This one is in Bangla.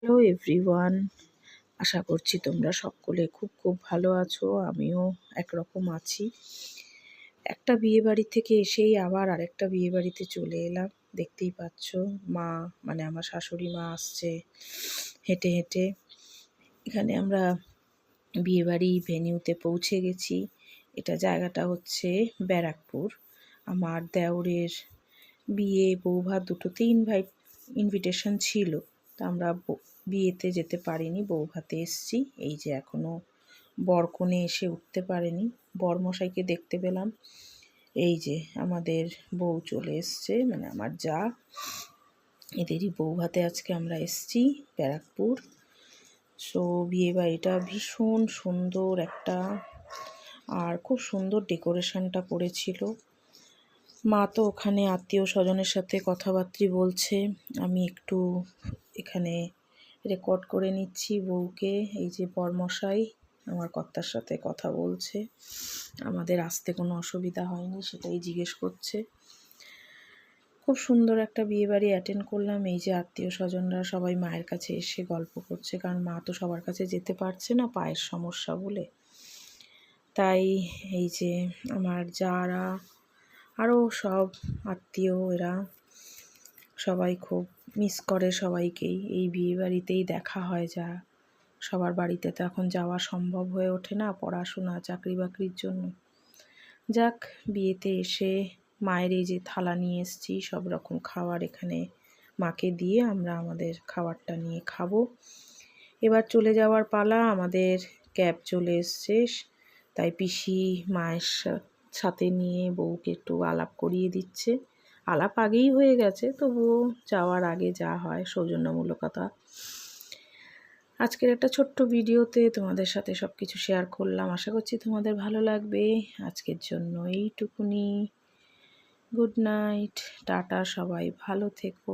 হ্যালো এভরিওয়ান, আশা করছি তোমরা সকলে খুব খুব ভালো আছো। আমিও একরকম আছি। একটা বিয়েবাড়ি থেকে এসেই আবার আরেকটা বিয়েবাড়িতে চলে এলাম। দেখতেই পাচ্ছ, মা মানে আমার শাশুড়ি মা আসছে হেঁটে হেঁটে। এখানে আমরা বিয়েবাড়ি ভেন্যুতে পৌঁছে গেছি। এটা জায়গাটা হচ্ছে ব্যারাকপুর। আমার দেওরের বিয়ে বৌভাত দুটোতেই ইনভিটেশন ছিল, তা আমরা বিয়েতে যেতে পারিনি, বৌভাতে এসছি। এই যে এখনও বরকনে এসে উঠতে পারেনি, বরমশাইকে দেখতে পেলাম। এই যে আমাদের বউ চলে এসছে, মানে আমার যা, এদেরই বৌভাতে আজকে আমরা এসছি ব্যারাকপুর। সো বিয়ে বাড়িটা ভীষণ সুন্দর একটা, আর খুব সুন্দর ডেকোরেশনটা করেছিল। মা তো ওখানে আত্মীয় স্বজনের সাথে কথাবার্তা বলছে, আমি একটু এখানে রেকর্ড করে নিচ্ছি বউকে। এই যে বরমশাই আমার কর্তার সাথে কথা বলছে, আমাদের আসতে কোনো অসুবিধা হয়নি সেটাই জিজ্ঞেস করছে। খুব সুন্দর একটা বিয়েবাড়ি অ্যাটেন্ড করলাম। এই যে আত্মীয় স্বজনরা সবাই মায়ের কাছে এসে গল্প করছে, কারণ মা তো সবার কাছে যেতে পারছে না পায়ের সমস্যা বলে। তাই এই যে আমার যারা আরও সব আত্মীয়, এরা সবাই খুব মিস করে সবাইকেই। এই বিয়েবাড়িতেই দেখা হয় যা, সবার বাড়িতে তো এখন যাওয়া সম্ভব হয়ে ওঠে না, পড়াশোনা চাকরি বাকরির জন্য। যাক, বিয়েতে এসে মায়ের এই যে থালা নিয়ে এসেছি, সব রকম খাবার এখানে মাকে দিয়ে আমরা আমাদের খাবারটা নিয়ে খাবো। এবার চলে যাওয়ার পালা, আমাদের ক্যাব চলে এসছে। তাই পিসি মায়ের সাথে নিয়ে বউকে একটু আলাপ করিয়ে দিচ্ছে। আলাপ আগেই হয়ে গেছে, তবুও যাওয়ার আগে যা হয় সৌজন্যমূলকতা। আজকের একটা ছোট্ট ভিডিওতে তোমাদের সাথে সব কিছু শেয়ার করলাম, আশা করছি তোমাদের ভালো লাগবে। আজকের জন্য এইটুকুনি। গুড নাইট, টাটা, সবাই ভালো থেকো।